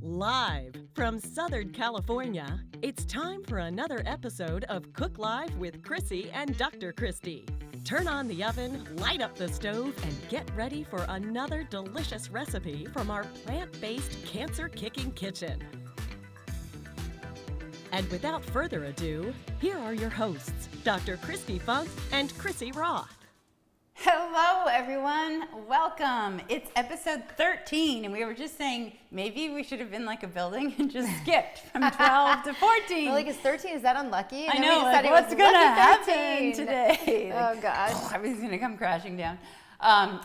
Live from Southern California, it's time for another episode of Cook Live with Chrissy and Dr. Kristi. Turn on the oven, light up the stove, and get ready for another delicious recipe from our plant-based cancer-kicking kitchen. And without further ado, here are your hosts, Dr. Christy Funk and Chrissy Roth. Hello, everyone. Welcome. It's episode 13, and we were just saying maybe we should have been like a building and just skipped from 12 to 14. Well, like, is 13, is that unlucky? I know, like, what's going to happen 13 today? Oh, God. Everything's going to come crashing down.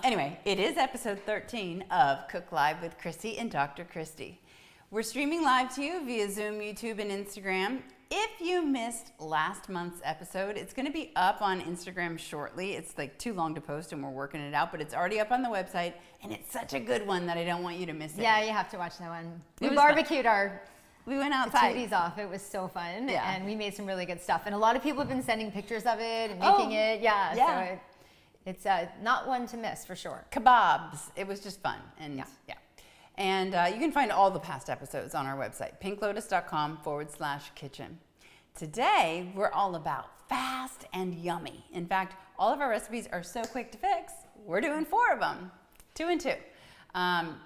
Anyway, it is episode 13 of Cook Live with Chrissy and Dr. Kristi. We're streaming live to you via Zoom, YouTube, and Instagram. If you missed last month's episode, it's going to be up on Instagram shortly. It's like too long to post and we're working it out, but it's already up on the website, and it's such a good one that I don't want you to miss it. Yeah, you have to watch that one. We was barbecued We went outside. activities off. It was so fun, Yeah. and we made some really good stuff. And a lot of people have been sending pictures of it and making it. Yeah. So it's not one to miss for sure. Kebabs. It was just fun. And yeah. And you can find all the past episodes on our website, pinklotus.com/kitchen. Today, we're all about fast and yummy. In fact, all of our recipes are so quick to fix, we're doing 4 of them, 2 and 2.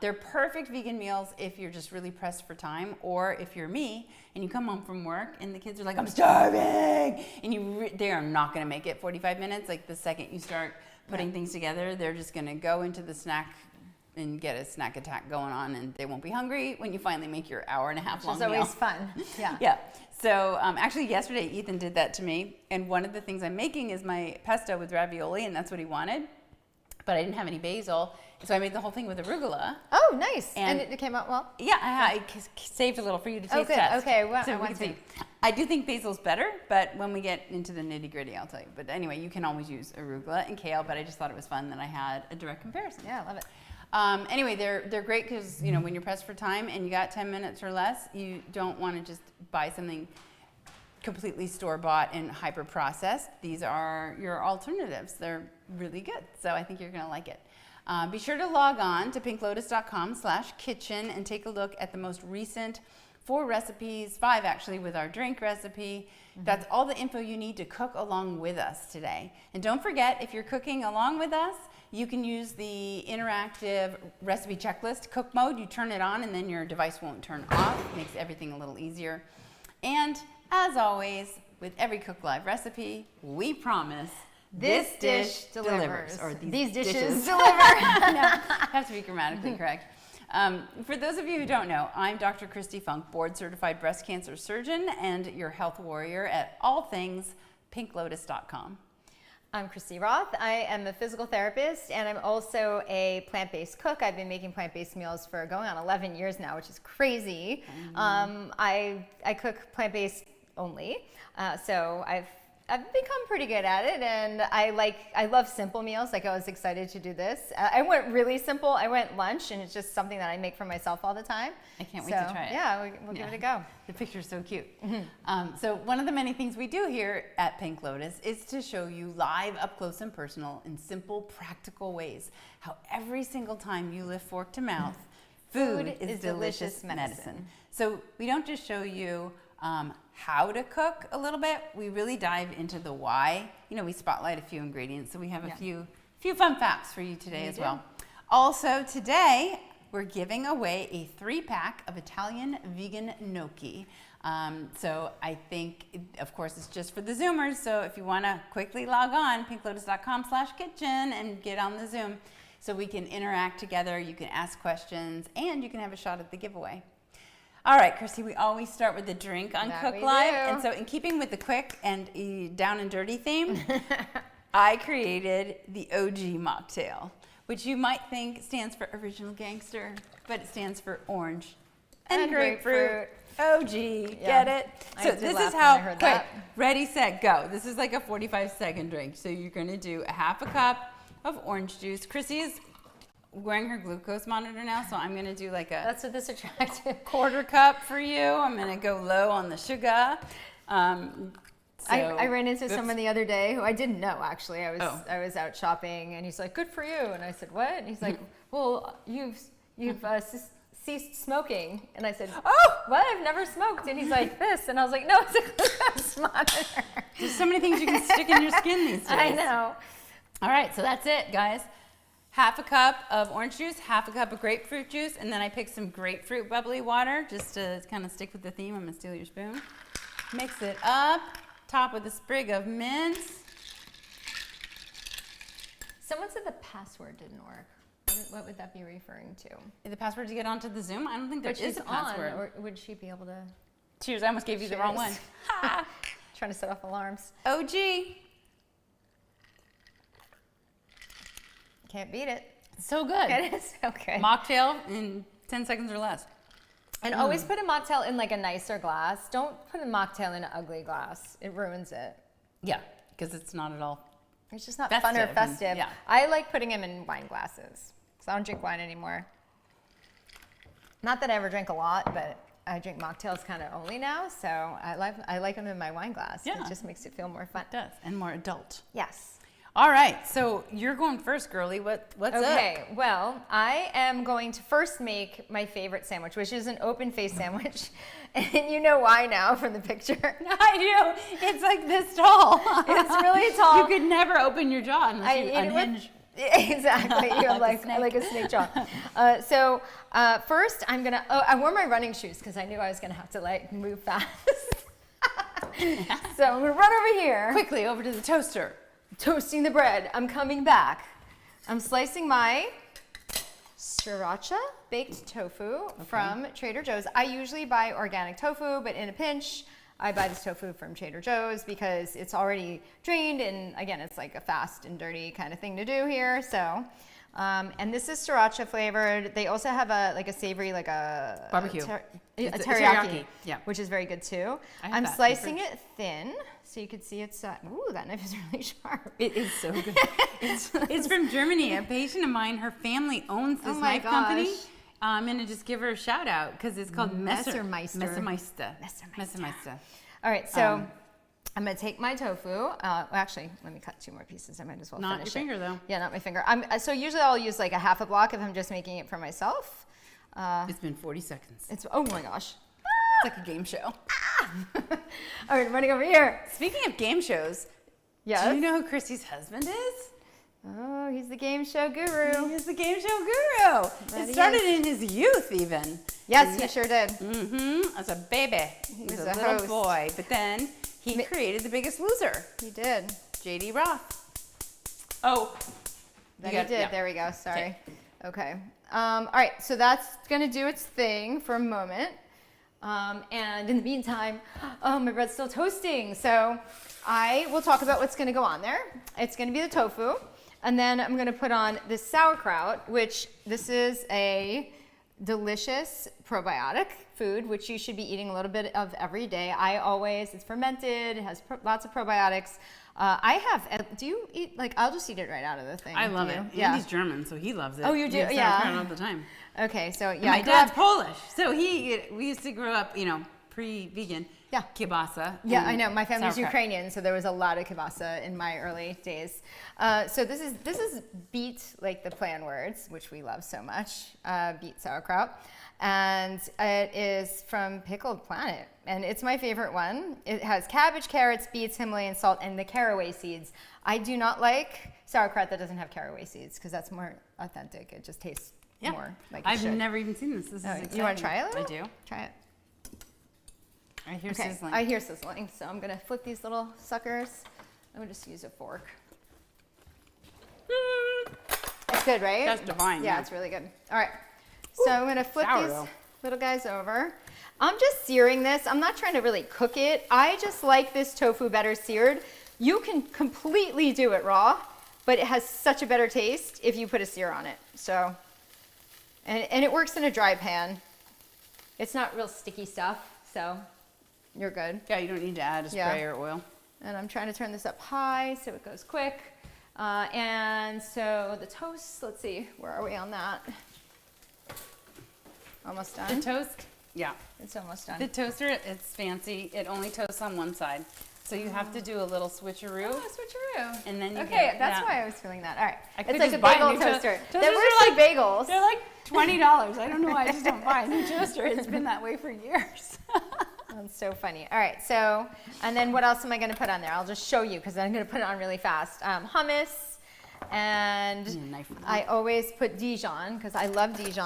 They're perfect vegan meals if you're just really pressed for time, or if you're me and you come home from work and the kids are like, I'm starving, and they are not gonna make it 45 minutes. Like the second you start putting things together, they're just gonna go into the snack and get a snack attack going on, and they won't be hungry when you finally make your hour and a half long meal. It's always fun. Yeah. Yeah. So actually yesterday Ethan did that to me, and one of the things I'm making is my pesto with ravioli, and that's what he wanted, but I didn't have any basil, so I made the whole thing with arugula. Oh, nice. And it came out well? Yeah, I saved a little for you to taste test. Okay, well, so I want to see. I do think basil's better, but when we get into the nitty gritty, I'll tell you. But anyway, you can always use arugula and kale, but I just thought it was fun that I had a direct comparison. Yeah, I love it. Anyway, they're great because, you know, when you're pressed for time and you got 10 minutes or less, you don't want to just buy something completely store-bought and hyper-processed. These are your alternatives. They're really good, so I think you're going to like it. Be sure to log on to pinklotus.com/kitchen and take a look at the most recent 4 recipes, 5 actually, with our drink recipe. That's all the info you need to cook along with us today. And don't forget, if you're cooking along with us, you can use the interactive recipe checklist cook mode. You turn it on and then your device won't turn off. It makes everything a little easier. And as always, with every Cook Live recipe, we promise This dish delivers. Or these dishes deliver. No, have to be grammatically correct. For those of you who don't know, I'm Dr. Christy Funk, board-certified breast cancer surgeon and your health warrior at all things pinklotus.com. I'm Chrissy Roth. I am a physical therapist, and I'm also a plant-based cook. I've been making plant-based meals for going on 11 years now, which is crazy. I cook plant-based only, so I've become pretty good at it, and I love simple meals. Like, I was excited to do this. I went really simple. I went lunch, and it's just something that I make for myself all the time. I can't wait to try it. Yeah, we'll give it a go. The picture's so cute. So one of the many things we do here at Pink Lotus is to show you live, up close and personal, in simple, practical ways, how every single time you lift fork to mouth, food is delicious medicine. So we don't just show you how to cook a little bit, we really dive into the why. You know, we spotlight a few ingredients, so we have a few fun facts for you today as well. Also today, we're giving away a 3-pack of Italian vegan gnocchi. So I think, of course, it's just for the Zoomers, so if you want to quickly log on, pinklotus.com/kitchen and get on the Zoom so we can interact together, you can ask questions, and you can have a shot at the giveaway. All right, Chrissy, we always start with the drink on Cook Live. And so in keeping with the quick and down and dirty theme, I created the OG mocktail, which you might think stands for Original Gangster, but it stands for Orange and Grapefruit. OG, get it? So this is how, quick, ready, set, go. This is like a 45-second drink. So you're gonna do a 1/2 cup of orange juice. Chrissy is wearing her glucose monitor now, so I'm gonna do like a That's what this attractive 1/4 cup for you. I'm gonna go low on the sugar. I ran into someone the other day who I didn't know, actually. I was out shopping, and he's like, "Good for you," and I said, "What?" And he's like, "Well, you've ceased smoking. And I said, Oh! what? I've never smoked. And he's like, this. And I was like, no, it's a glucose monitor. There's so many things you can stick in your skin these days. I know. All right, so that's it, guys. Half a cup of orange juice, half a cup of grapefruit juice, and then I picked some grapefruit bubbly water just to kind of stick with the theme. I'm gonna steal your spoon. Mix it up, top with a sprig of mint. Someone said the password didn't work. What would that be referring to? The password to get onto the Zoom? I don't think there But is she's a password. on, or would she be able to? Cheers, I almost gave you the wrong one. Cheers. Trying to set off alarms. OG. Can't beat it. So good. It is so good. Mocktail in 10 seconds or less. And always put a mocktail in like a nicer glass. Don't put a mocktail in an ugly glass. It ruins it. Yeah, because it's not at all. It's just not Festive fun or and- festive. yeah. I like putting them in wine glasses because I don't drink wine anymore. Not that I ever drink a lot, but I drink mocktails kind of only now. So I like them in my wine glass. Yeah. It just makes it feel more fun. It does, and more adult. Yes. All right, so you're going first, girly. What's up? Okay, well, I am going to first make my favorite sandwich, which is an open face sandwich. And you know why now from the picture. I do. It's like this tall. It's really tall. You could never open your jaw unless you eat it with- unhinge. Exactly. You have Like a like a snake jaw. So first, I'm gonna. Oh, I wore my running shoes because I knew I was gonna have to like move fast. So I'm gonna run over here. Quickly over to the toaster. Toasting the bread. I'm coming back. I'm slicing my sriracha baked tofu from Trader Joe's. I usually buy organic tofu, but in a pinch, I buy this tofu from Trader Joe's because it's already drained, and again, it's like a fast and dirty kind of thing to do here. So, and this is sriracha flavored. They also have a savory, like a Barbecue. A It's a teriyaki, teriyaki, yeah. which is very good too. I have I'm that in the slicing fridge. it thin so you can see it's. Ooh, that knife is really sharp. It is so good. It's from Germany. A patient of mine, her family owns this Oh my knife company. gosh. I'm going to just give her a shout out because it's called Messermeister. Messermeister. All right, so I'm gonna take my tofu. Actually, let me cut 2 more pieces. I might as well Not finish your finger, it. though. Yeah, not my finger. So usually I'll use like a half a block if I'm just making it for myself. It's been 40 seconds. It's oh my gosh. It's like a game show. All right, I'm running over here. Speaking of game shows, Yes. do you know who Chrissy's husband is? Oh, he's the game show guru. He's the game show guru. That It he started is. in his youth, even. Yes, he sure did. Mm-hmm. As a baby. He was was a a little host. boy. But then he created The Biggest Loser, He did. J.D. Roth. Oh. That You he got- did. yeah. There we go. Sorry. Okay. All right. So that's gonna do its thing for a moment. And in the meantime, my bread's still toasting. So I will talk about what's gonna go on there. It's gonna be the tofu. And then I'm gonna put on this sauerkraut, which this is a delicious probiotic food, which you should be eating a little bit of every day. It's fermented, it has lots of probiotics. Do you eat, I'll just eat it right out of the thing. I love Do it. you? Yeah. Andy's German, so he loves it. Oh, you do? He has Yeah. sauerkraut all the time. Okay, so And yeah. my dad's Polish, so we used to grow up, pre-vegan. Yeah. Kielbasa. Yeah, and I know. My family's sauerkraut. Ukrainian, so there was a lot of kielbasa in my early days. So this is beet, like the plan words, which we love so much, beet sauerkraut. And it is from Pickled Planet, and it's my favorite one. It has cabbage, carrots, beets, Himalayan salt, and the caraway seeds. I do not like sauerkraut that doesn't have caraway seeds because that's more authentic. It just tastes more like it I've should. never even seen this. This is exciting. You want to try it? I do. Try it. I hear Okay, sizzling. I hear sizzling, so I'm gonna flip these little suckers. I'm gonna just use a fork. It's good, right? That's divine, Yeah, yeah. it's really good. All right, so I'm gonna flip sourdough. these little guys over. I'm just searing this. I'm not trying to really cook it. I just like this tofu better seared. You can completely do it raw, but it has such a better taste if you put a sear on it. So, and it works in a dry pan. It's not real sticky stuff, so you're good. Yeah, you don't need to add a Yeah. spray or oil. And I'm trying to turn this up high so it goes quick. And so the toast, let's see, where are we on that? Almost done? The toast, yeah. It's almost done. The toaster, it's fancy. It only toasts on one side. So you have to do a little switcheroo. Oh, switcheroo. And then you okay, get that's that. why I was feeling that. All right. It's like a bagel toaster. That works like bagels. They're like $20. I don't know why I just don't buy a new toaster. It's been that way for years. That's so funny. All right, so, and then what else am I going to put on there? I'll just show you because I'm going to put it on really fast. Hummus, and I always put Dijon because I love Dijon,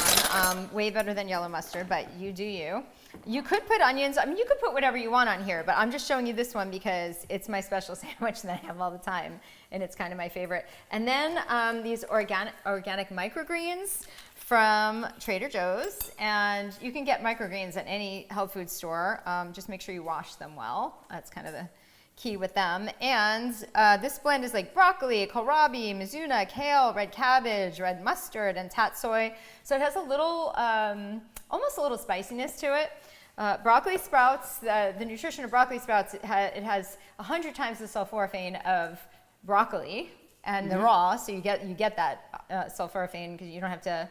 way better than yellow mustard, but you do you. You could put onions. I mean, you could put whatever you want on here, but I'm just showing you this one because it's my special sandwich that I have all the time, and it's kind of my favorite. And then these organic microgreens from Trader Joe's, and you can get microgreens at any health food store. Just make sure you wash them well. That's kind of the key with them. And this blend is like broccoli, kohlrabi, mizuna, kale, red cabbage, red mustard, and tatsoi. So it has a little, almost a little spiciness to it. Broccoli sprouts, the nutrition of broccoli sprouts, it has 100 times the sulforaphane of broccoli and the raw, so you get that sulforaphane because you don't have to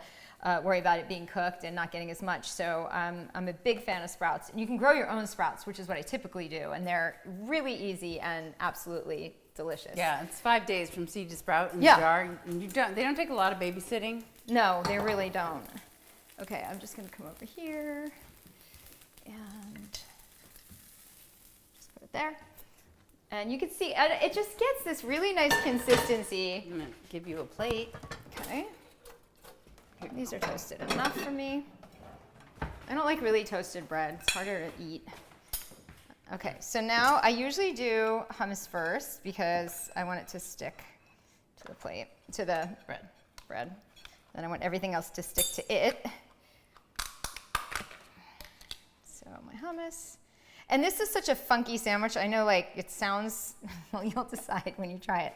worry about it being cooked and not getting as much. So I'm a big fan of sprouts. And you can grow your own sprouts, which is what I typically do, and they're really easy and absolutely delicious. Yeah, it's 5 days from seed to sprout in the jar. And they don't take a lot of babysitting. No, they really don't. Okay, I'm just going to come over here and just put it there. And you can see it just gets this really nice consistency. I'm going to give you a plate. Okay. These are toasted enough for me. I don't like really toasted bread. It's harder to eat. Okay, so now I usually do hummus first because I want it to stick to the plate, to the bread. Then I want everything else to stick to it. So my hummus. And this is such a funky sandwich. I know, like, it sounds, well, you'll decide when you try it.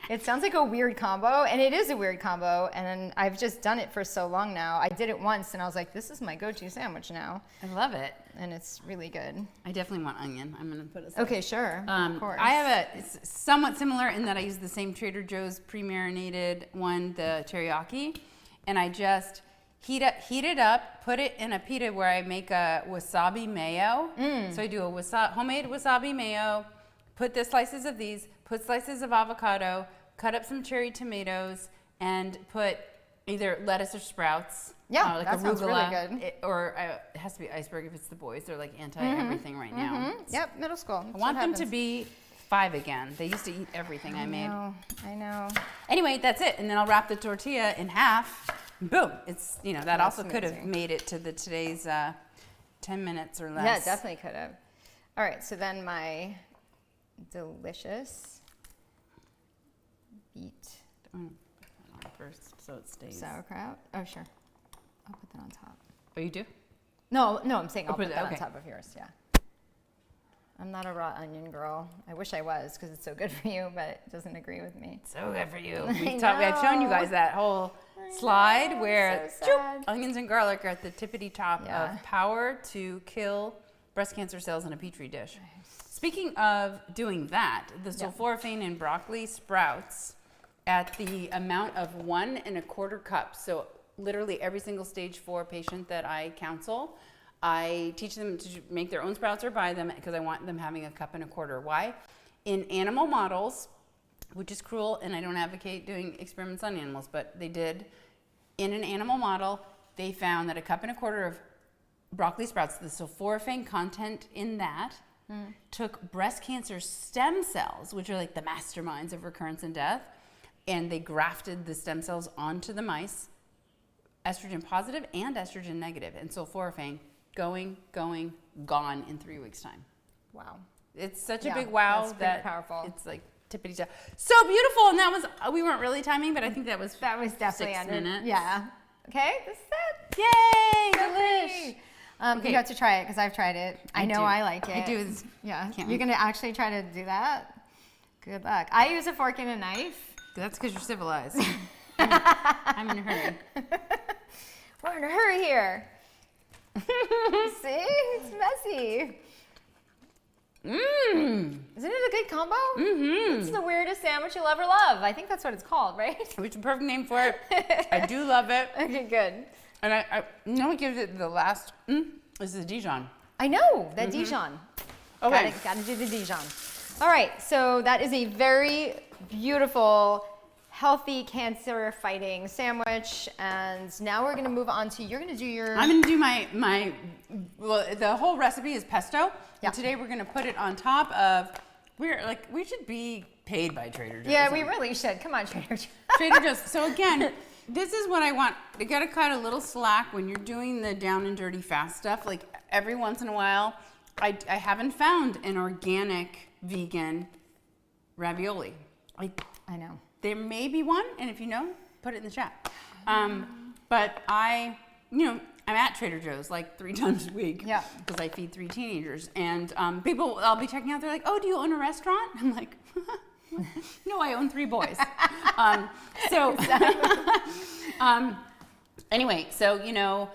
It sounds like a weird combo, and it is a weird combo, and I've just done it for so long now. I did it once, and I was like, this is my go-to sandwich now. I love it. And it's really good. I definitely want onion. I'm going to put it. Okay, sure. Of course. I have it's somewhat similar in that I use the same Trader Joe's pre-marinated one, the teriyaki, and I just heat it up, put it in a pita where I make a wasabi mayo. So I do a homemade wasabi mayo, put the slices of these, put slices of avocado, cut up some cherry tomatoes, and put either lettuce or sprouts. Yeah, like that sounds really good. It has to be iceberg if it's the boys. They're like anti-everything right now. Yep, middle school. I want them to be 5 again. They used to eat everything I made. I know. Anyway, that's it. And then I'll wrap the tortilla in half. Boom. It's, that That's also could have amazing. made it to today's 10 minutes or less. Yeah, it definitely could have. All right, so then my delicious beet First, so it stays. sauerkraut. Oh, sure. I'll put that on top. Oh, you do? No, I'm saying I'll put put it- that okay. on top of yours, yeah. I'm not a raw onion girl. I wish I was because it's so good for you, but it doesn't agree with me. So good for you. I I've shown you know. guys that whole slide know, where so sad. onions and garlic are at the tippity top Yeah. of power to kill breast cancer cells in a petri dish. Speaking of doing that, the sulforaphane in broccoli sprouts at the amount of 1 1/4 cups. So literally every single stage 4 patient that I counsel, I teach them to make their own sprouts or buy them because I want them having 1 1/4 cups. Why? In animal models, which is cruel, and I don't advocate doing experiments on animals, but they did. In an animal model, they found that 1 1/4 cups of broccoli sprouts, the sulforaphane content in that, took breast cancer stem cells, which are like the masterminds of recurrence and death, and they grafted the stem cells onto the mice, estrogen positive and estrogen negative, and sulforaphane going, gone in 3 weeks' time. Wow. It's such a Yeah, big wow that's pretty that powerful. it's like tippity top. So beautiful, and that was, we weren't really timing, but I think that was definitely 6 under. minutes. Yeah. Okay, this is it. Yay! Delish. Okay. You have to try it because I've tried it. I know do. I like it. I do. It's- Yeah. Can't You're wait. going to actually try to do that? Good luck. I use a fork and a knife. That's because you're civilized. I'm in a hurry. We're in a hurry here. See? It's messy. Isn't it a good combo? It's the weirdest sandwich you'll ever love. I think that's what it's called, right? Which is the perfect name for it. I do love it. Okay, good. And I know what gives it the last is the Dijon. I know, that Dijon. Okay. Gotta do the Dijon. All right, so that is a very beautiful, healthy, cancer-fighting sandwich. And now we're gonna move on to, you're gonna do your... I'm gonna do well, the whole recipe is pesto. Yeah. And today we're gonna put it on top of, we should be paid by Trader Joe's. Yeah, we really should. Come on, Trader Joe's. Trader Joe's. So again, this is what I want. You gotta cut a little slack when you're doing the down and dirty fast stuff. Like every once in a while, I haven't found an organic vegan ravioli. I know. There may be one, and if you know, put it in the chat. But I'm at Trader Joe's like 3 times a week. Yeah. Because I feed 3 teenagers, and people, I'll be checking out. They're like, "Oh, do you own a restaurant?" I'm like, "No, I own 3 boys." Anyway, so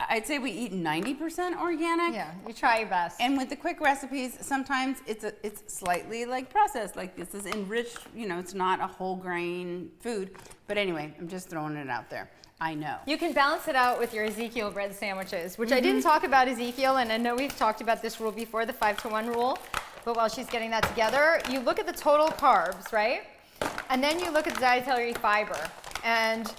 I'd say we eat 90% organic. Yeah, you try your best. And with the quick recipes, sometimes it's slightly like processed. Like this is enriched, it's not a whole grain food. But anyway, I'm just throwing it out there. I know. You can balance it out with your Ezekiel bread sandwiches, which I didn't talk about Ezekiel, and I know we've talked about this rule before, the 5-to-1 rule. But while she's getting that together, you look at the total carbs, right? And then you look at the dietary fiber. And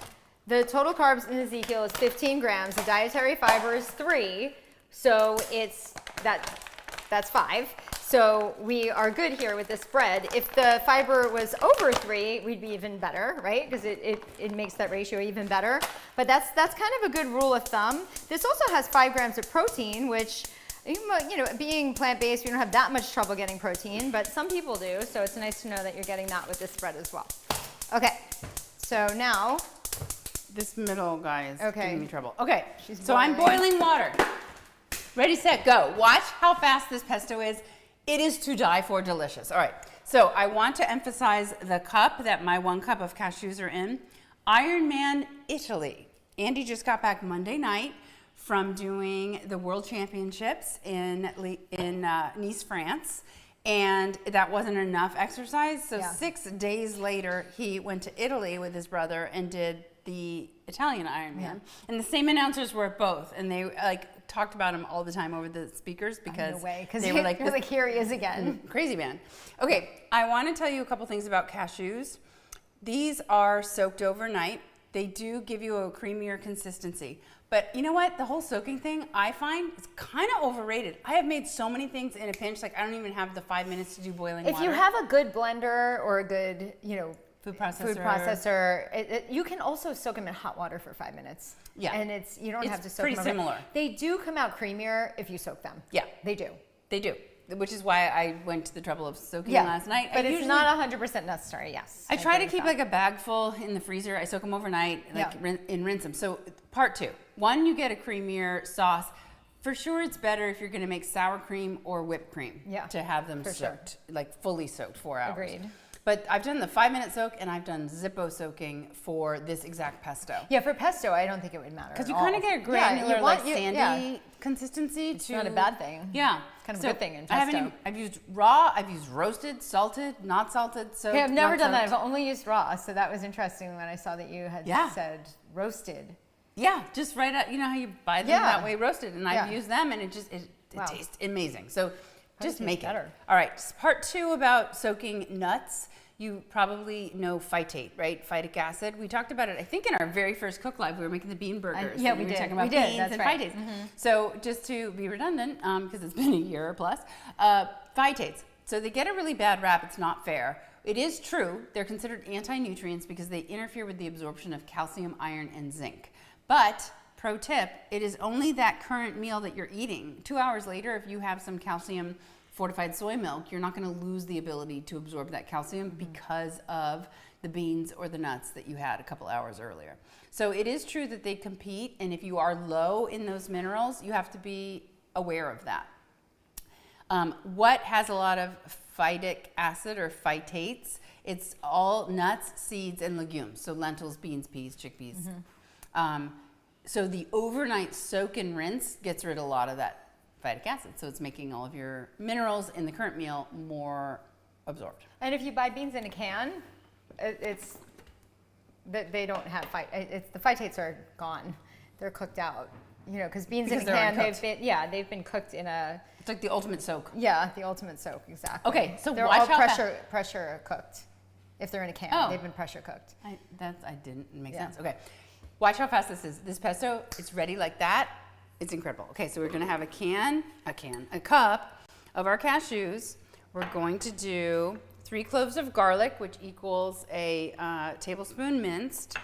the total carbs in Ezekiel is 15 grams. The dietary fiber is 3. So that's 5. So we are good here with this bread. If the fiber was over 3, we'd be even better, right? Because it makes that ratio even better. But that's kind of a good rule of thumb. This also has 5 grams of protein, which, being plant-based, we don't have that much trouble getting protein, but some people do. So it's nice to know that you're getting that with this bread as well. Okay, so now... This middle guy is giving me trouble. Okay, So I'm boiling water. Ready, set, go. Watch how fast this pesto is. It is to die for delicious. All right, so I want to emphasize the cup that my 1 cup of cashews are in. Ironman Italy. Andy just got back Monday night from doing the World Championships in Nice, France. And that wasn't enough exercise. So 6 days later, he went to Italy with his brother and did the Italian Ironman. Yeah. And the same announcers were at both. And they talked about him all the time over the speakers because they were like, here he is again. Crazy man. Okay, I want to tell you a couple things about cashews. These are soaked overnight. They do give you a creamier consistency. But you know what? The whole soaking thing, I find, is kind of overrated. I have made so many things in a pinch. Like, I don't even have the 5 minutes to do boiling water. If you have a good blender or a good, food processor, you can also soak them in hot water for 5 minutes. Yeah. And you don't have to soak them. Pretty similar. They do come out creamier if you soak them. Yeah. They do. They do. Which is why I went to the trouble of soaking last night. But it's not 100% necessary, yes. I try to keep like a bag full in the freezer. I soak them overnight and rinse them. So part 2. 1, you get a creamier sauce. For sure, it's better if you're going to make sour cream or whipped cream to have them soaked, like fully soaked 4 hours. Agreed. But I've done the 5-minute soak and I've done Zippo soaking for this exact pesto. Yeah, for pesto, I don't think it would matter. Because you kind of get a granular, sandy consistency. It's not a bad thing. Yeah. It's kind of a good thing in pesto. I've used raw, I've used roasted, salted, not salted, soaked. Okay, I've never done that. I've only used raw. So that was interesting when I saw that you had said roasted. Yeah, just right out, how you buy them that way roasted. And I've used them and it tastes amazing. So just make it. All right, part 2 about soaking nuts. You probably know phytate, right? Phytic acid. We talked about it, I think, in our very first Cook Live. We were making the bean burgers. We were did. talking about beans and phytates. Mm-hmm. So just to be redundant, because it's been a year or plus, phytates. So they get a really bad rap. It's not fair. It is true. They're considered anti-nutrients because they interfere with the absorption of calcium, iron, and zinc. But pro tip, it is only that current meal that you're eating. 2 hours later, if you have some calcium fortified soy milk, you're not going to lose the ability to absorb that calcium because of the beans or the nuts that you had a couple hours earlier. So it is true that they compete, and if you are low in those minerals, you have to be aware of that. What has a lot of phytic acid or phytates? It's all nuts, seeds, and legumes. So lentils, beans, peas, chickpeas. So the overnight soak and rinse gets rid of a lot of that phytic acid. So it's making all of your minerals in the current meal more absorbed. And if you buy beans in a can, it's that they don't have the phytates are gone. They're cooked out. you know, because beans Because in a they're can, uncooked. they've been cooked in a, It's like the ultimate soak. the ultimate soak, exactly. Okay, so they're watch all how pressure cooked. If they're in a can, Oh. they've been pressure cooked. I didn't make sense. Okay, watch how fast this is. This pesto is ready like that. It's incredible. Okay, so we're gonna have a cup of our cashews. We're going to do 3 cloves of garlic, which equals a tablespoon minced.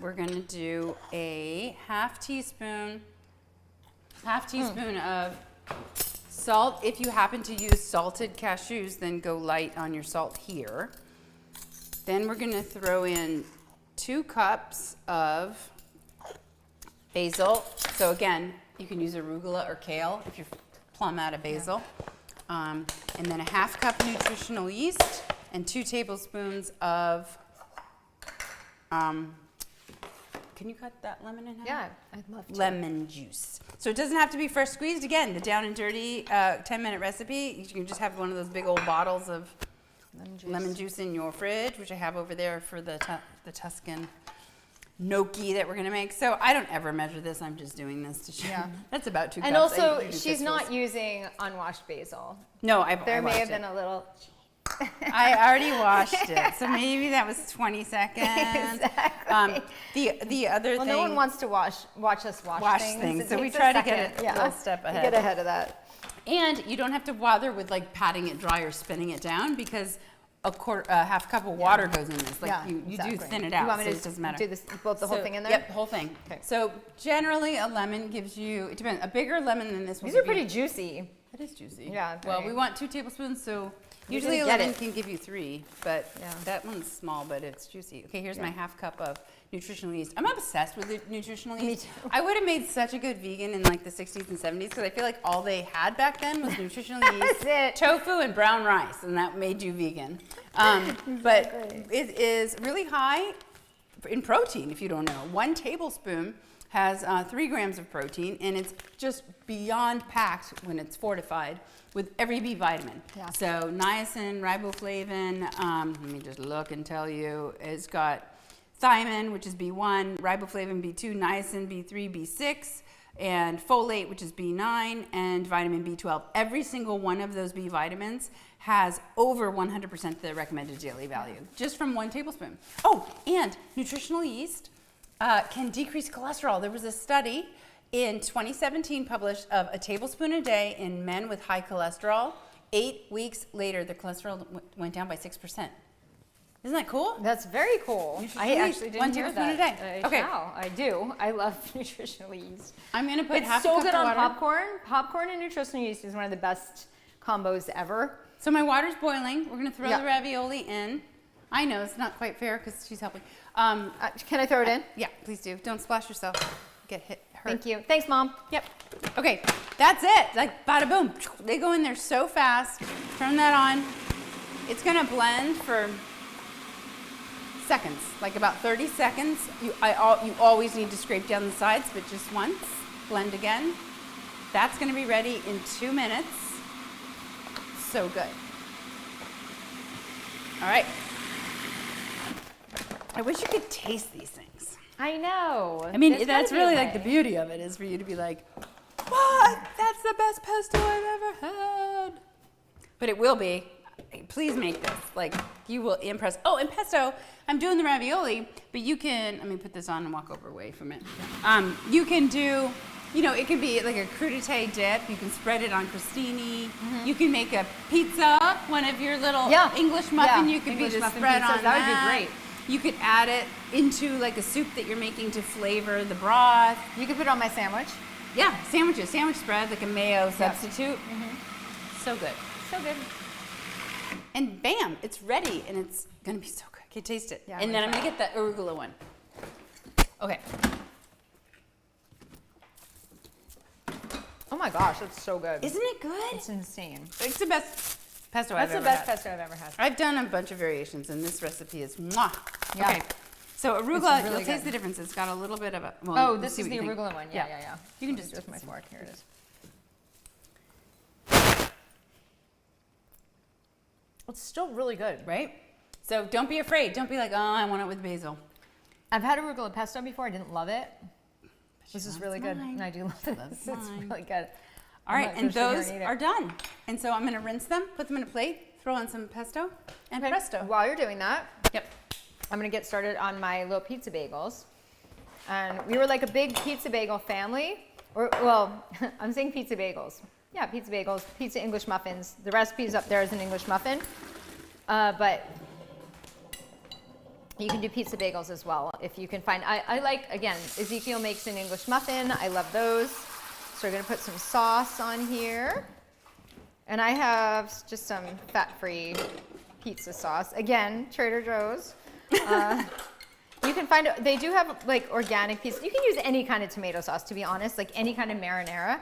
We're gonna do a half teaspoon of salt. If you happen to use salted cashews, then go light on your salt here. Then we're gonna throw in 2 cups of basil. So again, you can use arugula or kale if you're plumb out of basil. And then a half cup nutritional yeast and 2 tablespoons of, can you cut that lemon in half? Yeah, I'd love to. Lemon juice. So it doesn't have to be fresh squeezed. Again, the down and dirty 10-minute recipe. You can just have one of those big old bottles of lemon juice in your fridge, which I have over there for the Tuscan gnocchi that we're gonna make. So I don't ever measure this. I'm just doing this to show. Yeah. That's about 2 cups. And I also, usually do she's not fistfuls. using unwashed basil. No, There I may have washed been it. a little. I already washed it, so maybe that was 20 seconds. Exactly. The other Well, thing. no one wants to watch us wash things. So we takes a try to get second. it a little step ahead. Get ahead of that. And you don't have to bother with like patting it dry or spinning it down because a half cup of water goes in this. Like you exactly. do thin it You out, want me so to it doesn't matter. do this, both the whole So, thing in there? Yep, the whole thing. Okay. So generally a lemon gives you, it depends, a bigger lemon than this one. These are pretty juicy. It is juicy. Yeah, Well, very. we want 2 tablespoons, so You're usually a gonna get lemon it. can give you 3, but Yeah. that one's small, but it's juicy. Okay, here's my Yeah. half cup of nutritional yeast. I'm obsessed with the nutritional Me yeast. too. I would have made such a good vegan in like the 60s and 70s because I feel like all they had back then was nutritional yeast, it. tofu, and brown rice, and that made you vegan. But it is really high in protein, if you don't know. 1 tablespoon has 3 grams of protein, and it's just beyond packed when it's fortified with every B vitamin. Yeah. So niacin, riboflavin, let me just look and tell you, it's got thiamine, which is B1, riboflavin B2, niacin B3, B6, and folate, which is B9, and vitamin B12. Every single one of those B vitamins has over 100% the recommended daily value, just from 1 tablespoon. Oh, and nutritional yeast can decrease cholesterol. There was a study in 2017 published of a tablespoon a day in men with high cholesterol. 8 weeks later, the cholesterol went down by 6%. Isn't that cool? That's very cool. Nutritional I yeast, actually 1 didn't hear tablespoon that. a day. Okay. Wow, I do. I love nutritional yeast. I'm gonna put It's half so a cup good of on water. popcorn. Popcorn and nutritional yeast is one of the best combos ever. So my water's boiling. We're gonna throw Yeah. the ravioli in. I know it's not quite fair because she's helping. Can I throw it in? Yeah, please do. Don't splash yourself. Get hurt. Thank you. Thanks, Mom. Yep. Okay, that's it. Like bada boom. They go in there so fast. Turn that on. It's gonna blend for seconds, like about 30 seconds. You always need to scrape down the sides, but just once. Blend again. That's gonna be ready in 2 minutes. So good. All right. I wish you could taste these things. I know. I mean, There's that's gotta be a really like the way. beauty of it is for you to be like, what? That's the best pesto I've ever had. But it will be. Please make this. Like, you will impress. Oh, and pesto, I'm doing the ravioli, but you can, let me put this on and walk over away from it. You can do, you know, it can be like a crudité dip. You can spread it on crostini. You can make a pizza, one of your little Yeah. English muffin. Yeah. You could English be the muffin spread pizzas, on that would be great. You could add it into like a soup that you're making to flavor the broth. You can put it on my sandwich. Yeah, sandwiches, sandwich spread, like a mayo substitute. So good. So good. And bam, it's ready and it's gonna be so good. Okay, taste it. Yeah, and I'm then I'm gonna gonna get the arugula one. Okay. Oh my gosh, that's so good. Isn't it good? It's insane. It's the best pesto That's I've the ever best had. pesto I've ever had. I've done a bunch of variations and this recipe is mwah. Yeah. Okay. So arugula, really you'll taste good. the difference. It's got a little bit of a, well, Oh, we'll this see is what the you think. arugula one. Yeah. You can Let me just do it with my fork. Here it is. It's still really good. Right? So don't be afraid. Don't be like, oh, I want it with basil. I've had arugula pesto before. I didn't love it. But This is really good. And I do love this. It's really good. All right, and those are done. And so I'm going to rinse them, put them in a plate, throw on some pesto, and presto. While you're doing that, Yep. I'm going to get started on my little pizza bagels. And we were like a big pizza bagel family. Or, well, I'm saying pizza bagels. Yeah, pizza bagels, pizza English muffins. The recipe's up there as an English muffin. But you can do pizza bagels as well if you can find. I like, again, Ezekiel makes an English muffin. I love those. So we're going to put some sauce on here. And I have just some fat-free pizza sauce. Again, Trader Joe's. You can find, they do have like organic pizza. You can use any kind of tomato sauce, to be honest, like any kind of marinara.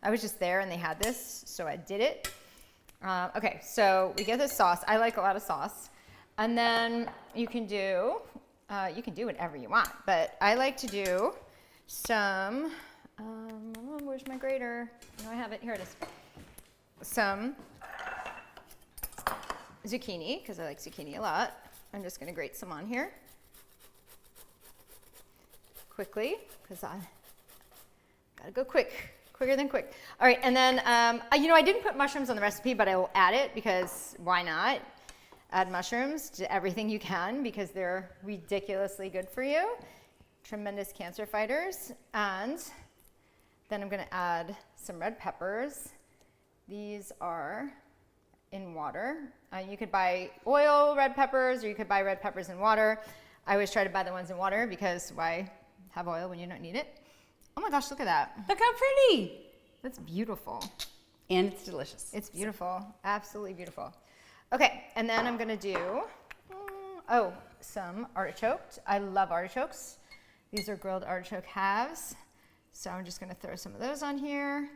I was just there and they had this, so I did it. Okay, so we get this sauce. I like a lot of sauce. And then you can do whatever you want, but I like to do some, where's my grater? No, I have it, here it is. Some zucchini, because I like zucchini a lot. I'm just gonna grate some on here quickly, because I gotta go quicker than quick. All right, and then, I didn't put mushrooms on the recipe, but I will add it because why not? Add mushrooms to everything you can because they're ridiculously good for you. Tremendous cancer fighters. And then I'm gonna add some red peppers. These are in water. You could buy oil red peppers or you could buy red peppers in water. I always try to buy the ones in water because why have oil when you don't need it? Oh my gosh, look at that. Look how pretty. That's beautiful. And it's delicious. It's beautiful, absolutely beautiful. Okay, and then I'm gonna do, some artichokes. I love artichokes. These are grilled artichoke halves. So I'm just gonna throw some of those on here.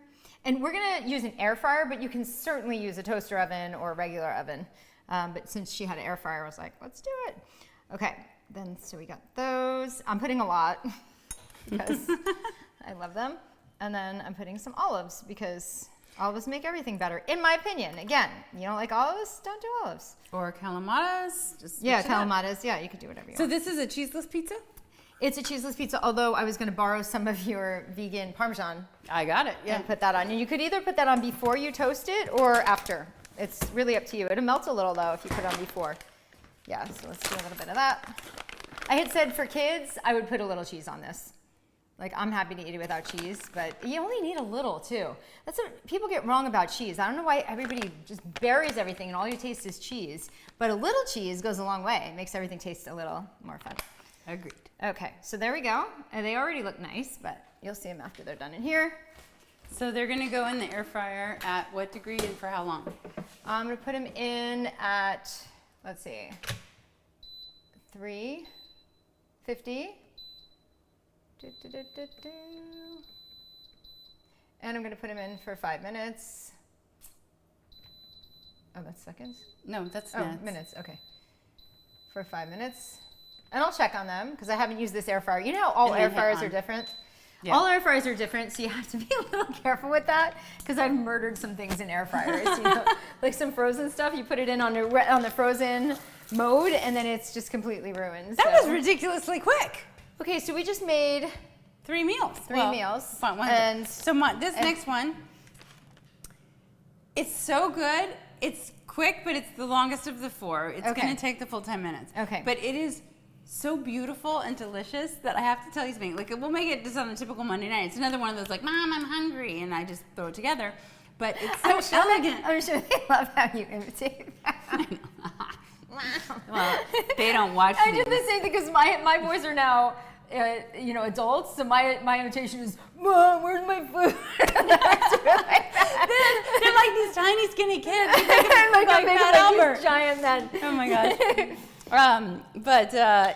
And we're gonna use an air fryer, but you can certainly use a toaster oven or a regular oven. But since she had an air fryer, I was like, let's do it. Okay, then so we got those. I'm putting a lot because I love them. And then I'm putting some olives because olives make everything better, in my opinion. Again, you don't like olives, don't do olives. Or calamatas. Calamatas. Yeah, you could do whatever you want. So this is a cheeseless pizza? It's a cheeseless pizza, although I was going to borrow some of your vegan Parmesan. I got it, yeah. And put that on. And you could either put that on before you toast it or after. It's really up to you. It'll melt a little, though, if you put it on before. Yeah, so let's do a little bit of that. I had said for kids, I would put a little cheese on this. Like, I'm happy to eat it without cheese, but you only need a little, too. That's what people get wrong about cheese. I don't know why everybody just buries everything and all you taste is cheese. But a little cheese goes a long way. It makes everything taste a little more fun. Agreed. Okay, so there we go. And they already look nice, but you'll see them after they're done in here. So they're gonna go in the air fryer at what degree and for how long? I'm gonna put them in at, let's see, 350. And I'm gonna put them in for 5 minutes. Oh, that's seconds? No, that's minutes. Oh, minutes, okay. For 5 minutes. And I'll check on them because I haven't used this air fryer. You know how all air fryers are different? Yeah. All air fryers are different, so you have to be a little careful with that because I've murdered some things in air fryers. Like some frozen stuff, you put it in on the frozen mode and then it's just completely ruined. That was ridiculously quick. Okay, so we just made 3 meals. Three meals. Fun. And so this next one, it's so good. It's quick, but it's the longest of the 4. It's going to take the full 10 minutes. Okay. But it is so beautiful and delicious that I have to tell you something. Like, we'll make it just on a typical Monday night. It's another one of those like, Mom, I'm hungry, and I just throw it together. But it's so elegant. I'm sure they love how you imitate that. I know. Well, they don't watch I do the same thing because my boys are now, adults. So my imitation is, Mom, where's my food? They're like these tiny, skinny kids. like these giant men. Oh my gosh. But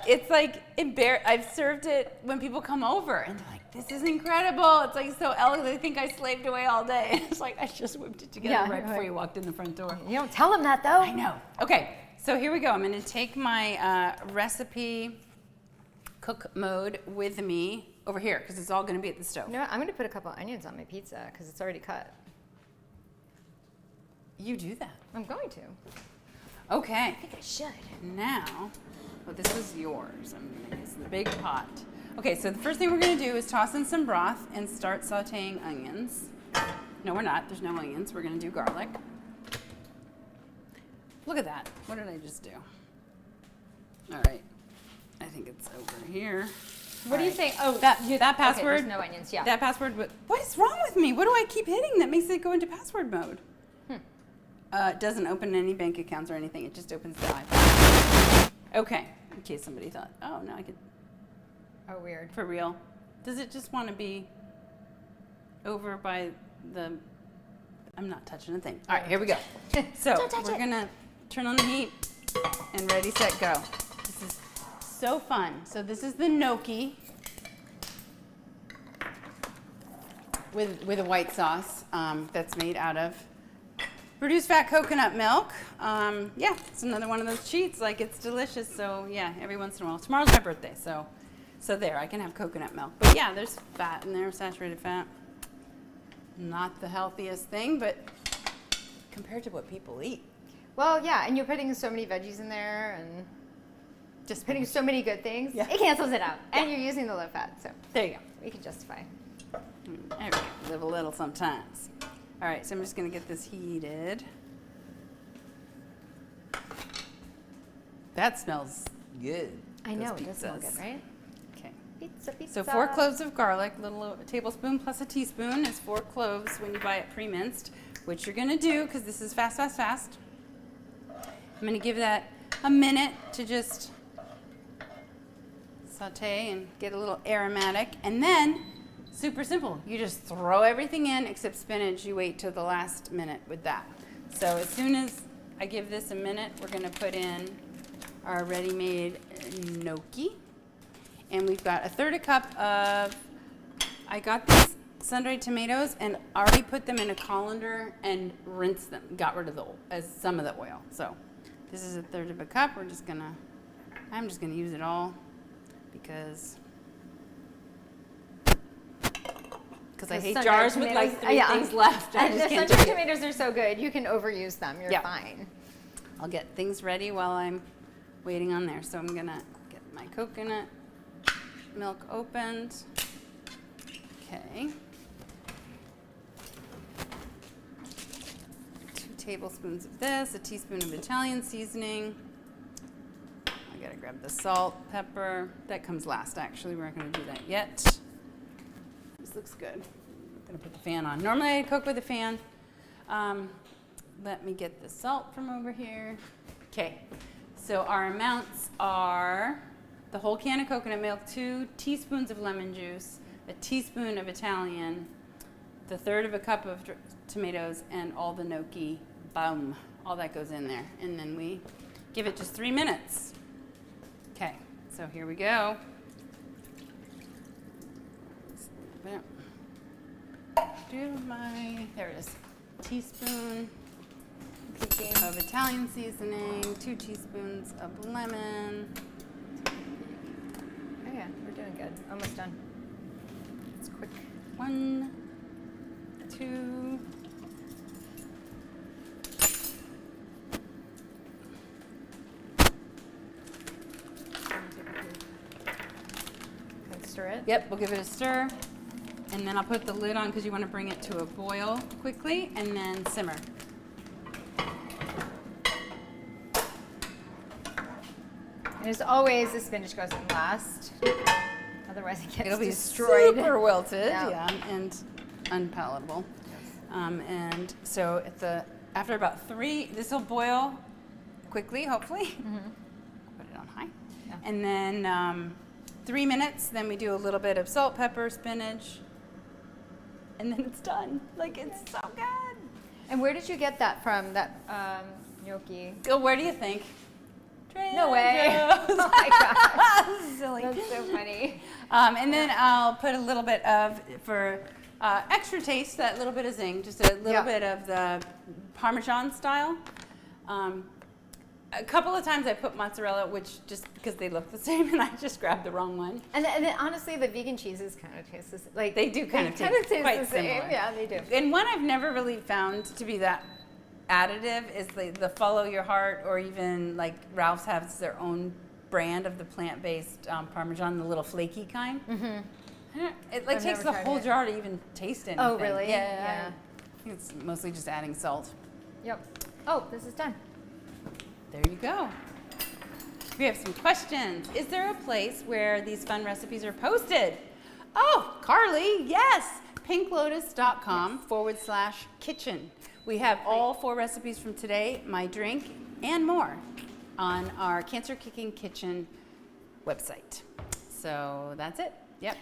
it's like I've served it when people come over, and they're like, "This is incredible! It's like so elegant. They think I slaved away all day." It's like I just whipped it together right before you walked in the front door. You don't tell them that though. I know. Okay, so here we go. I'm going to take my recipe cook mode with me over here because it's all going to be at the stove. You know what? I'm going to put a couple onions on my pizza because it's already cut. You do that. I'm going to. Okay. I think I should. Now, this is yours. I'm going to use the big pot. Okay, so the first thing we're gonna do is toss in some broth and start sauteing onions. No, we're not. There's no onions. We're gonna do garlic. Look at that. What did I just do? All right. I think it's over here. What do you think? Oh, that password. Okay, there's no onions. Yeah. That password. What is wrong with me? What do I keep hitting that makes it go into password mode? It doesn't open any bank accounts or anything. It just opens the iPad. Okay. In case somebody thought, oh, no, I could. Oh, weird. For real. Does it just want to be over by the? I'm not touching a thing. All right, here we go. So we're gonna turn on the heat and ready, set, go. This is so fun. So this is the gnocchi with a white sauce that's made out of reduced fat coconut milk. Yeah, it's another one of those cheats. Like, it's delicious. So yeah, every once in a while. Tomorrow's my birthday, so there, I can have coconut milk. But yeah, there's fat in there, saturated fat. Not the healthiest thing, but compared to what people eat. Well, yeah, and you're putting so many veggies in there and just putting so many good things. Yeah. It cancels it out. And you're using the low fat, so There you go. we can justify. There we go. Live a little sometimes. All right, so I'm just going to get this heated. That smells good. I know, those it does smell pizzas. good, right? Okay. Pizza, pizza. So 4 cloves of garlic, a tablespoon plus a teaspoon is 4 cloves when you buy it pre-minced, which you're going to do because this is fast, fast, fast. I'm going to give that a minute to just saute and get a little aromatic. And then, super simple, you just throw everything in except spinach. You wait till the last minute with that. So as soon as I give this a minute, we're going to put in our ready-made gnocchi. And we've got a 1/3 cup of, I got these sun-dried tomatoes and already put them in a colander and rinsed them, got rid of some of the oil. So this is a 1/3 cup. I'm just gonna use it all because I hate jars with like 3 things left. I just can't sun-dried tomatoes are so good. You can overuse them. You're fine. I'll get things ready while I'm waiting on there. So I'm gonna get my coconut milk opened. Okay. 2 tablespoons of this, a teaspoon of Italian seasoning. I gotta grab the salt, pepper. That comes last, actually. We're not gonna do that yet. This looks good. I'm gonna put the fan on. Normally I cook with a fan. Let me get the salt from over here. Okay, so our amounts are the whole can of coconut milk, 2 teaspoons of lemon juice, a teaspoon of Italian, the 1/3 cup of tomatoes, and all the gnocchi. Boom. All that goes in there. And then we give it just 3 minutes. Okay, so here we go. There it is. Teaspoon of Italian seasoning, 2 teaspoons of lemon. Oh yeah, we're doing good. Almost done. It's quick. 1, 2. Let's stir it. Yep, we'll give it a stir. And then I'll put the lid on because you want to bring it to a boil quickly and then simmer. And as always, the spinach goes in last. Otherwise, it gets It'll be destroyed. super wilted, Yeah. and unpalatable. And so after about 3, this will boil quickly, hopefully. Put it on high. Yeah. And then 3 minutes, then we do a little bit of salt, pepper, spinach, and then it's done. Like, it's so good. And where did you get that from, that gnocchi? Go, where do you think? No way. Joe's. Oh my gosh. Silly. That's so funny. And then I'll put a little bit of, for extra taste, that little bit of zing, just a little bit of the Parmesan style. A couple of times I put mozzarella, which just because they look the same, and I just grabbed the wrong one. And then honestly, the vegan cheeses kind of taste the same. Like, They do kind of taste quite the same. similar. Yeah, they do. And one I've never really found to be that additive is the Follow Your Heart, or even like Ralph's has their own brand of the plant-based Parmesan, the little flaky kind. It like I've takes never the tried whole it. jar to even taste anything. Oh, really? Yeah. I think it's mostly just adding salt. Yep. Oh, this is done. There you go. We have some questions. Is there a place where these fun recipes are posted? Oh, Carly, yes. pinklotus.com/kitchen. We have all 4 recipes from today, my drink, and more on our Cancer Kicking Kitchen website. So that's it. Yep.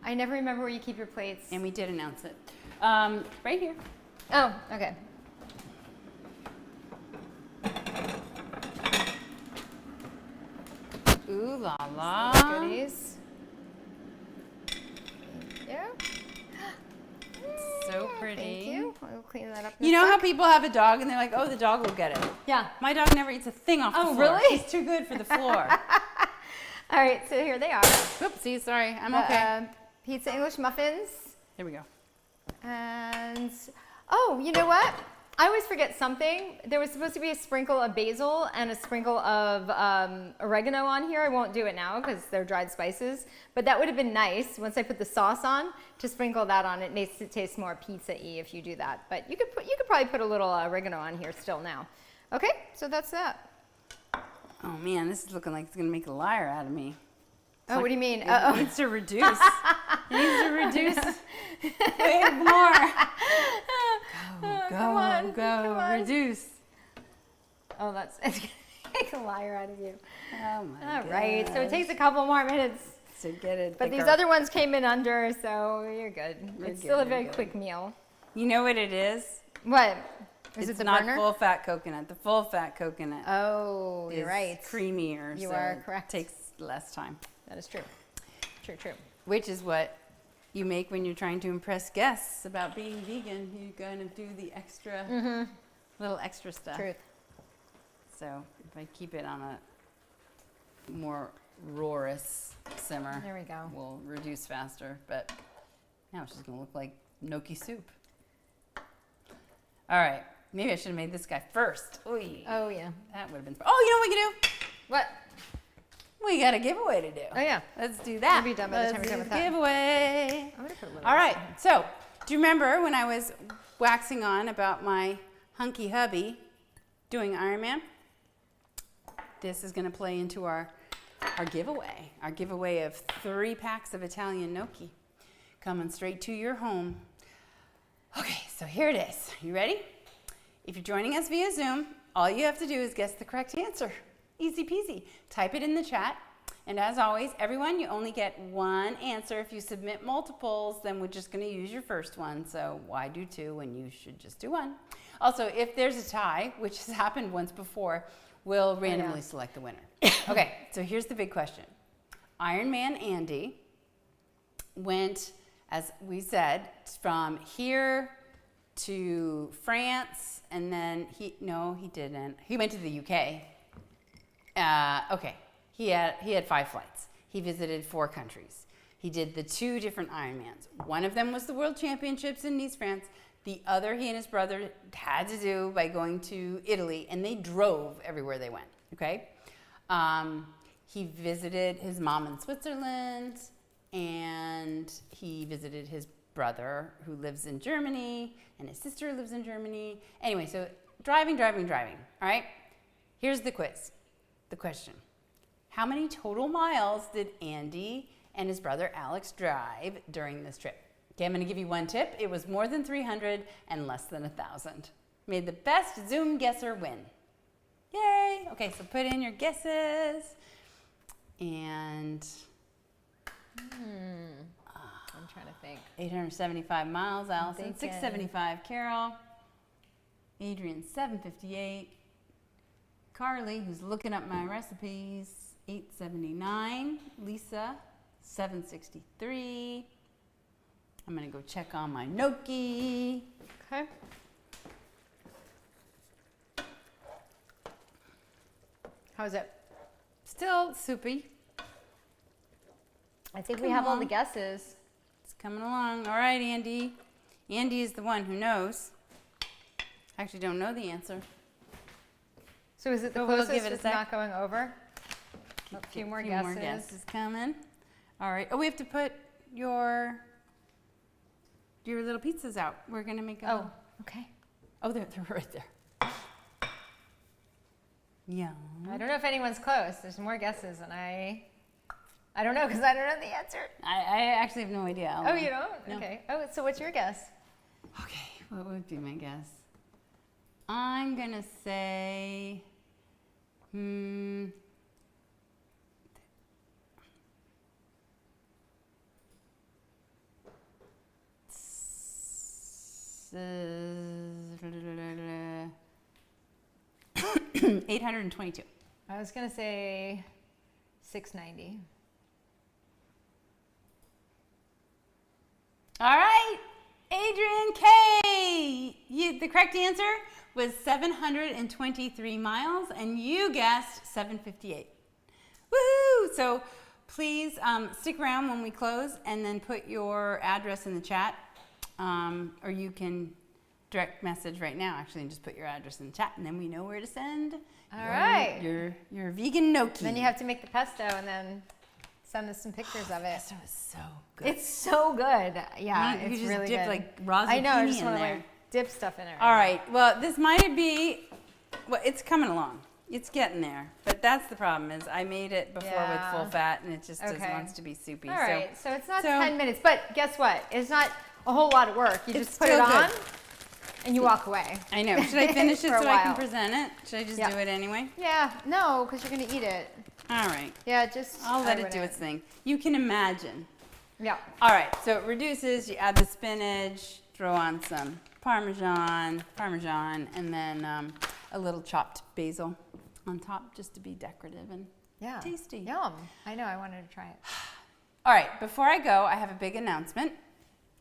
I never remember where you keep your plates. And we did announce it. Right here. Oh, okay. Ooh la la. Goodies. Yeah. So pretty. Thank you. I'll clean that up. You know how people have a dog and they're like, oh, the dog will get it. Yeah. My dog never eats a thing off the Oh, floor. really? She's too good for the floor. All right, so here they are. Oopsie, sorry. I'm okay. Pizza English muffins. Here we go. And, oh, you know what? I always forget something. There was supposed to be a sprinkle of basil and a sprinkle of oregano on here. I won't do it now because they're dried spices. But that would have been nice once I put the sauce on to sprinkle that on. It makes it taste more pizza-y if you do that. But you could probably put a little oregano on here still now. Okay, so that's that. Oh man, this is looking like it's gonna make a liar out of me. Oh, what do you mean? It needs to reduce. It needs to reduce. Way more. Come on, come on. Reduce. Oh, that's it's gonna make a liar out of you. Oh my All gosh. right, so it takes a couple more minutes. To get it. But these thicker. other ones came in under, so you're good. You're It's good, still a you're very good. quick meal. You know what it is? What? Is It's it the not burner? full fat coconut. The full fat coconut Oh, is you're right. creamier. You so are correct. It takes less time. That is true. True, true. Which is what you make when you're trying to impress guests about being vegan. You're going to do the extra, little extra stuff. Truth. So if I keep it on a more roarous simmer, There we go. we'll reduce faster. But now it's just going to look like gnocchi soup. All right. Maybe I should have made this guy first. Oy. Oh, yeah. That would have been. Oh, you know what we can do? What? We got a giveaway to do. Oh, yeah. Let's do that. We'll be done by the time Let's you're do done with that. giveaway. I'm going to put a little All right. in here. So, do you remember when I was waxing on about my hunky hubby doing Ironman? This is going to play into our giveaway. Our giveaway of 3 packs of Italian gnocchi coming straight to your home. Okay, so here it is. You ready? If you're joining us via Zoom, all you have to do is guess the correct answer. Easy peasy. Type it in the chat. And as always, everyone, you only get 1 answer. If you submit multiples, then we're just going to use your first one. So why do 2 when you should just do 1? Also, if there's a tie, which has happened once before, we'll randomly select the winner. Okay, so here's the big question. Ironman Andy went, as we said, from here to France, and then he didn't. He went to the UK. Okay, he had 5 flights. He visited 4 countries. He did the 2 different Ironmans. One of them was the World Championships in Nice, France. The other he and his brother had to do by going to Italy, and they drove everywhere they went, okay? He visited his mom in Switzerland, and he visited his brother who lives in Germany, and his sister lives in Germany. Anyway, so driving, all right? Here's the quiz, the question. How many total miles did Andy and his brother Alex drive during this trip? Okay, I'm gonna give you 1 tip. It was more than 300 and less than 1,000. May the best Zoom guesser win. Yay! Okay, so put in your guesses. And I'm trying to think. 875 miles, Allison. thinking. 675, Carol. Adrian, 758. Carly, who's looking up my recipes, 879. Lisa, 763. I'm gonna go check on my gnocchi. Okay. How's it? Still soupy. I think Come we have all on. the guesses. It's coming along. All right, Andy. Andy is the one who knows. I actually don't know the answer. So is it the But we'll closest give it a it's sec. not going over? A few more More guesses. guesses coming. All right. Oh, we have to put your little pizzas out. We're gonna make a. Oh, okay. Oh, they're right there. Yeah. I don't know if anyone's close. There's more guesses, and I don't know because I don't know the answer. I actually have no idea. Oh, you don't? No. Okay. Oh, so what's your guess? Okay. What would be my guess? I'm gonna say. $822. I was gonna say 690. All right, Adrian K. The correct answer was 723 miles, and you guessed 758. Woohoo! So please stick around when we close, and then put your address in the chat, or you can direct message right now, actually, and just put your address in the chat, and then we know where to send. All right. Your vegan gnocchi. Then you have to make the pesto and then send us some pictures of it. Pesto is so good. It's so good. Yeah, You it's just really dip good. like raw I know. I zucchini just in want to there. like dip stuff in it. All right. Well, this might be. Well, it's coming along. It's getting there. But that's the problem is I made it before with full fat, and it just wants to be soupy. All right. So it's not so- 10 minutes, but guess what? It's not a whole lot of work. You It's just put it still on good. and you walk away. I know. Should I finish it For a so I can while. present it? Should I just Yeah. do it anyway? Yeah. No, because you're gonna eat it. All right. Yeah. Just. I'll I let it do wouldn't. its thing. You can imagine. Yeah. All right. So it reduces. You add the spinach. Throw on some Parmesan, and then a little chopped basil on top, just to be decorative and Yeah. tasty. Yum. I know. I wanted to try it. All right, before I go, I have a big announcement.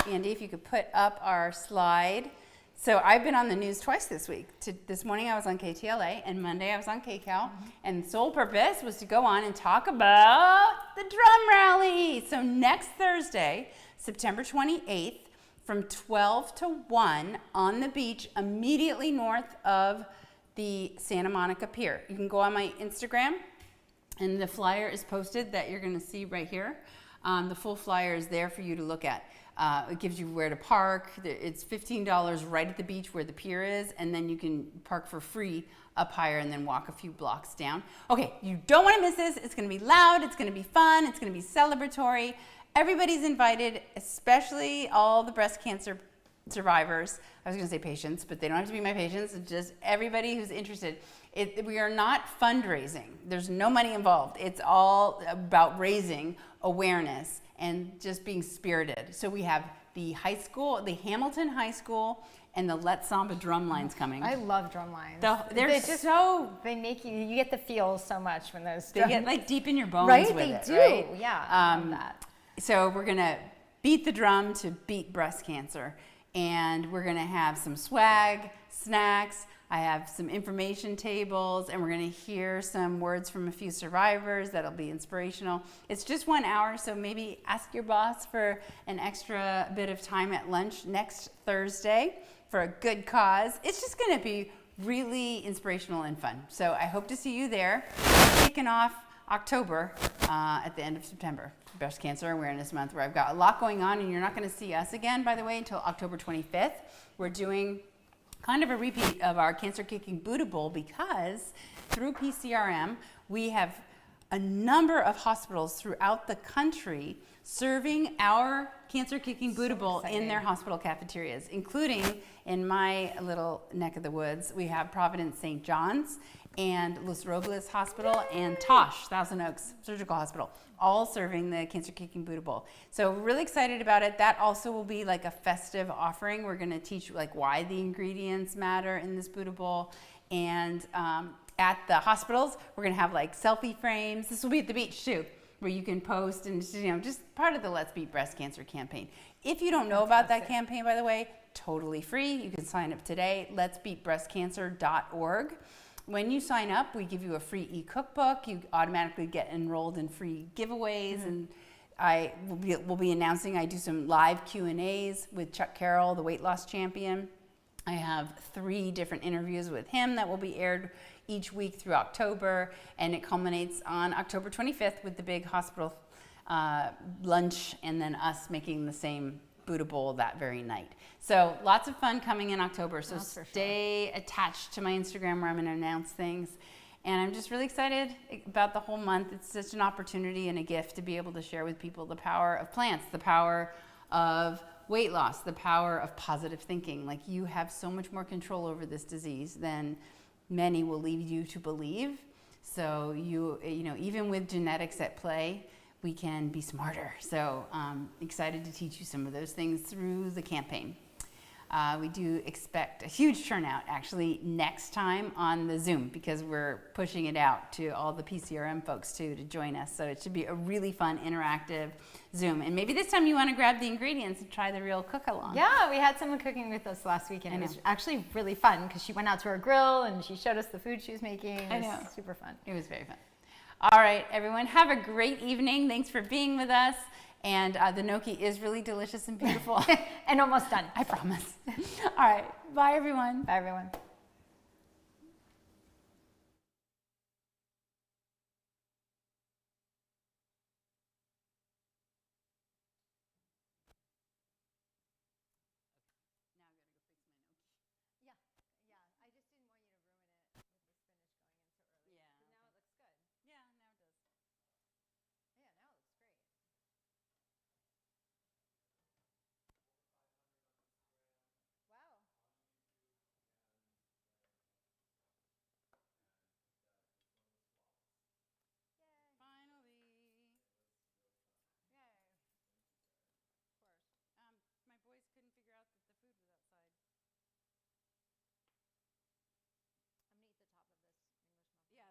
Andy, if you could put up our slide. So I've been on the news twice this week. This morning I was on KTLA, and Monday I was on KCAL. And the sole purpose was to go on and talk about the drum rally. So next Thursday, September 28th, from 12 to 1 on the beach immediately north of the Santa Monica Pier. You can go on my Instagram, and the flyer is posted that you're going to see right here. The full flyer is there for you to look at. It gives you where to park. It's $15 right at the beach where the pier is, and then you can park for free up higher and then walk a few blocks down. Okay, you don't want to miss this. It's going to be loud. It's going to be fun. It's going to be celebratory. Everybody's invited, especially all the breast cancer survivors. I was going to say patients, but they don't have to be my patients. It's just everybody who's interested. We are not fundraising. There's no money involved. It's all about raising awareness and just being spirited. So we have the high school, the Hamilton High School, and the Let's Samba drum lines coming. I love drum lines. They're so... They make you get the feels so much when those They drums. get like deep in your bones right? with They it, do. right? Yeah. I love that. So we're gonna beat the drum to beat breast cancer, and we're gonna have some swag, snacks. I have some information tables, and we're gonna hear some words from a few survivors that'll be inspirational. It's just 1 hour, so maybe ask your boss for an extra bit of time at lunch next Thursday for a good cause. It's just gonna be really inspirational and fun. So I hope to see you there. Kicking off October at the end of September, Breast Cancer Awareness Month, where I've got a lot going on, and you're not going to see us again, by the way, until October 25th. We're doing kind of a repeat of our Cancer Kicking Buddha Bowl, because through PCRM, we have a number of hospitals throughout the country serving our Cancer Kicking Buddha Bowl in their hospital cafeterias, including in my little neck of the woods. We have Providence St. John's and Los Robles Hospital and Tosh, Thousand Oaks Surgical Hospital, all serving the Cancer Kicking Buddha Bowl. So we're really excited about it. That also will be like a festive offering. We're gonna teach like why the ingredients matter in this Buddha Bowl. And at the hospitals, we're gonna have like selfie frames. This will be at the beach too, where you can post and just part of the Let's Beat Breast Cancer campaign. If you don't know about that campaign, by the way, totally free. You can sign up today, letsbeatbreastcancer.org. When you sign up, we give you a free e-cookbook. You automatically get enrolled in free giveaways, and we'll be announcing. I do some live Q&As with Chuck Carroll, the weight loss champion, I have 3 different interviews with him that will be aired each week through October, and it culminates on October 25th with the big hospital lunch, and then us making the same Buddha Bowl that very night. So lots of fun coming in October. So stay attached to my Instagram where I'm going to announce things. And I'm just really excited about the whole month. It's such an opportunity and a gift to be able to share with people the power of plants, the power of weight loss, the power of positive thinking. Like, you have so much more control over this disease than many will lead you to believe. So you know, even with genetics at play, we can be smarter. So excited to teach you some of those things through the campaign. We do expect a huge turnout actually next time on the Zoom, because we're pushing it out to all the PCRM folks too to join us. So it should be a really fun, interactive Zoom. And maybe this time you want to grab the ingredients and try the real cook along. Yeah, we had someone cooking with us last weekend. It was actually really fun because she went out to her grill and she showed us the food she was making. It was super fun. It was very fun. All right, everyone, have a great evening. Thanks for being with us. And the gnocchi is really delicious and beautiful. And almost done. I promise. All right. Bye, everyone. Bye, everyone.